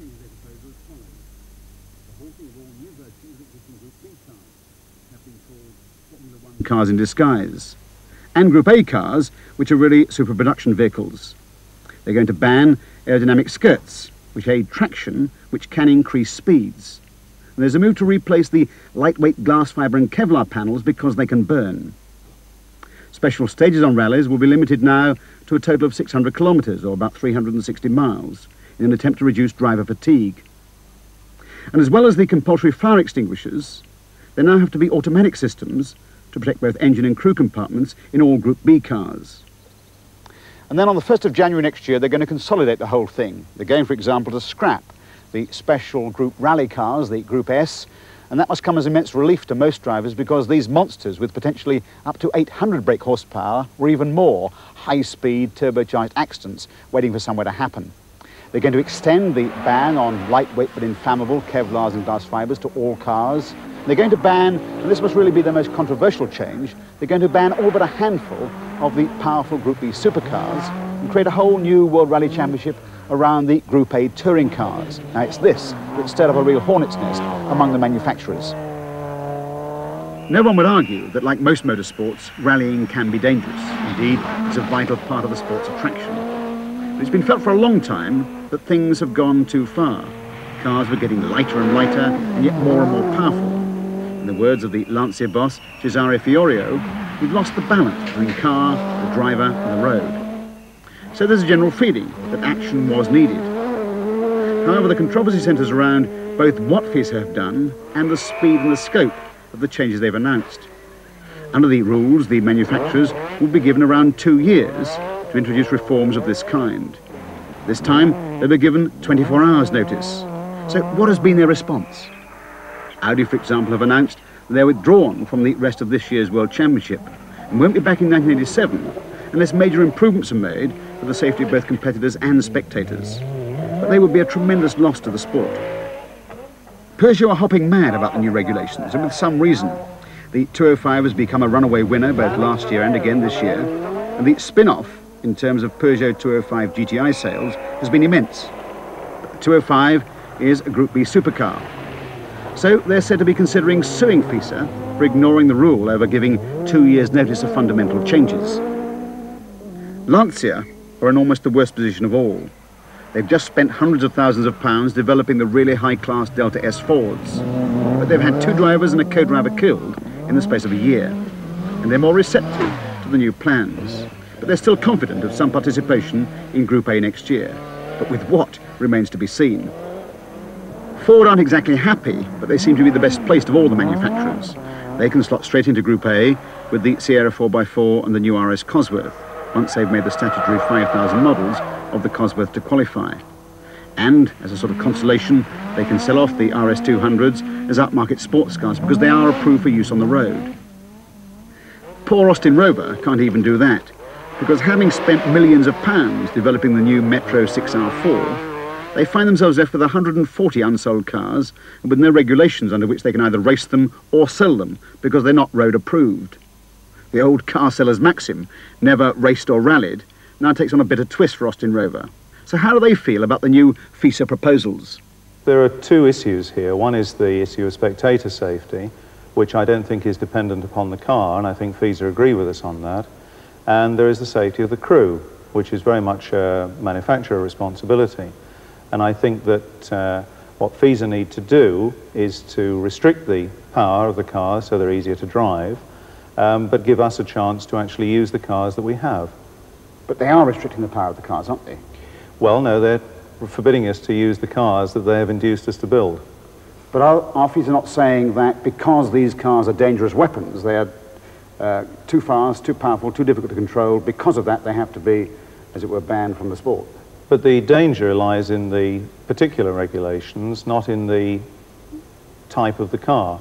changed their proposal as follows. The halting of all new versions of existing Group B cars have been called Formula One cars in disguise, and Group A cars, which are really super production vehicles. They're going to ban aerodynamic skirts, which aid traction, which can increase speeds. And there's a move to replace the lightweight glass fibre and Kevlar panels because they can burn. Special stages on rallies will be limited now to a total of 600 kilometres, or about 360 miles, in an attempt to reduce driver fatigue. And as well as the compulsory fire extinguishers, there now have to be automatic systems to protect both engine and crew compartments in all Group B cars. And then on the 1st of January next year, they're going to consolidate the whole thing. They're going, for example, to scrap the special Group Rally cars, the Group S, and that must come as immense relief to most drivers because these monsters with potentially up to 800 brake horsepower were even more high-speed turbocharged accidents waiting for somewhere to happen. They're going to extend the ban on lightweight but inflammable Kevlars and glass fibres to all cars. They're going to ban, and this must really be the most controversial change, they're going to ban all but a handful of the powerful Group B supercars and create a whole new World Rally Championship around the Group A touring cars. Now it's this that stirred up a real hornet's nest among the manufacturers. No one would argue that, like most motorsports, rallying can be dangerous. Indeed, it's a vital part of the sport's attraction. But it's been felt for a long time that things have gone too far. Cars were getting lighter and lighter, and yet more and more powerful. In the words of the Lancia boss, Cesare Fiorio, we've lost the balance between car, the driver, and the road. So there's a general feeling that action was needed. However, the controversy centres around both what FISA have done and the speed and the scope of the changes they've announced. Under the rules, the manufacturers will be given around 2 years to introduce reforms of this kind. This time, they were given 24 hours notice. So what has been their response? Audi, for example, have announced that they're withdrawn from the rest of this year's World Championship and won't be back in 1987 unless major improvements are made for the safety of both competitors and spectators. But they would be a tremendous loss to the sport. Peugeot are hopping mad about the new regulations, and with some reason. The 205 has become a runaway winner both last year and again this year, and the spin-off in terms of Peugeot 205 GTI sales has been immense. But the 205 is a Group B supercar. So they're said to be considering suing FISA for ignoring the rule over giving 2 years' notice of fundamental changes. Lancia are in almost the worst position of all. They've just spent hundreds of thousands of pounds developing the really high-class Delta S Fords. But they've had 2 drivers and a co-driver killed in the space of a year. And they're more receptive to the new plans. But they're still confident of some participation in Group A next year. But with what remains to be seen. Ford aren't exactly happy, but they seem to be the best placed of all the manufacturers. They can slot straight into Group A with the Sierra 4x4 and the new RS Cosworth, once they've made the statutory 5,000 models of the Cosworth to qualify. And, as a sort of consolation, they can sell off the RS 200s as upmarket sports cars because they are approved for use on the road. Poor Austin Rover can't even do that, because having spent millions of pounds developing the new Metro 6R4, they find themselves left with 140 unsold cars and with no regulations under which they can either race them or sell them because they're not road approved. The old car seller's maxim, never raced or rallied, now takes on a bitter twist for Austin Rover. So how do they feel about the new FISA proposals? There are 2 issues here. One is the issue of spectator safety, which I don't think is dependent upon the car, and I think FISA agree with us on that. And there is the safety of the crew, which is very much a manufacturer responsibility. And I think that what FISA need to do is to restrict the power of the cars so they're easier to drive, but give us a chance to actually use the cars that we have. But they are restricting the power of the cars, aren't they? Well, no, they're forbidding us to use the cars that they have induced us to build. But are FISA not saying that because these cars are dangerous weapons, they are too fast, too powerful, too difficult to control, because of that they have to be, as it were, banned from the sport? But the danger lies in the particular regulations, not in the type of the car.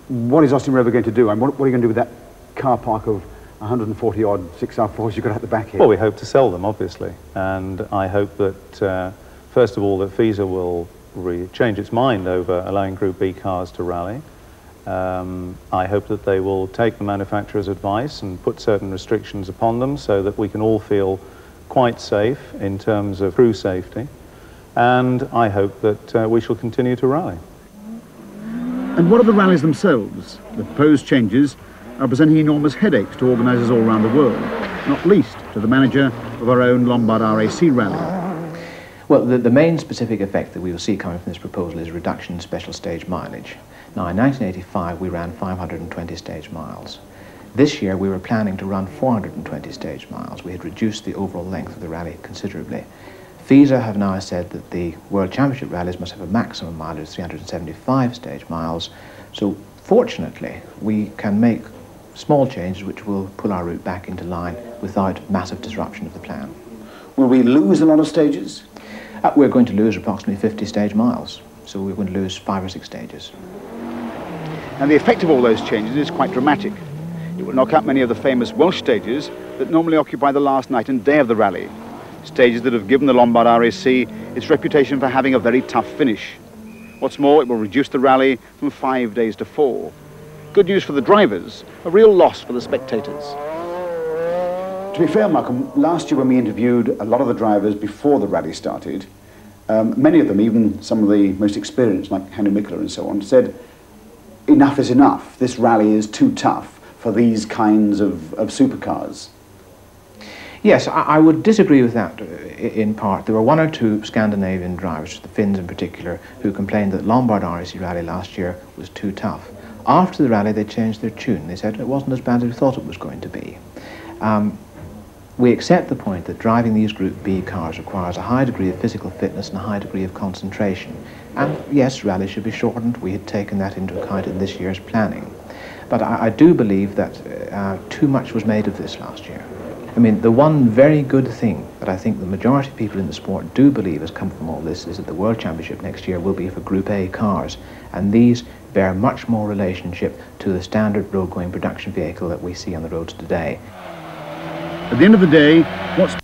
What is Austin Rover going to do? And what are you going to do with that car park of 140 odd 6R4s you've got at the back here? Well, we hope to sell them, obviously. And I hope that, first of all, that FISA will change its mind over allowing Group B cars to rally. I hope that they will take the manufacturer's advice and put certain restrictions upon them so that we can all feel quite safe in terms of crew safety. and I hope that we shall continue to rally. And what are the rallies themselves? The proposed changes are presenting enormous headaches to organisers all around the world, not least to the manager of our own Lombard RAC rally. Well, the main specific effect that we will see coming from this proposal is a reduction in special stage mileage. Now, in 1985, we ran 520 stage miles. This year, we were planning to run 420 stage miles. We had reduced the overall length of the rally considerably. FISA have now said that the World Championship rallies must have a maximum mileage of 375 stage miles. So, fortunately, we can make small changes which will pull our route back into line without massive disruption of the plan. Will we lose a lot of stages? We're going to lose approximately 50 stage miles, so we're going to lose 5 or 6 stages. And the effect of all those changes is quite dramatic. It will knock out many of the famous Welsh stages that normally occupy the last night and day of the rally. Stages that have given the Lombard RAC its reputation for having a very tough finish. What's more, it will reduce the rally from 5 days to 4. Good news for the drivers, a real loss for the spectators. To be fair, Malcolm, last year when we interviewed a lot of the drivers before the rally started, many of them, even some of the most experienced, like Henry Mikkeler and so on, said, enough is enough. This rally is too tough for these kinds of supercars. Yes, I would disagree with that in part. There were 1 or 2 Scandinavian drivers, the Finns in particular, who complained that Lombard RAC rally last year was too tough. After the rally, they changed their tune. They said it wasn't as bad as we thought it was going to be. We accept the point that driving these Group B cars requires a high degree of physical fitness and a high degree of concentration. And yes, rallies should be shortened. We had taken that into account in this year's planning. But I do believe that too much was made of this last year. I mean, the one very good thing that I think the majority of people in the sport do believe has come from all this is that the World Championship next year will be for Group A cars, and these bear much more relationship to the standard road-going production vehicle that we see on the roads today. At the end of the day, what's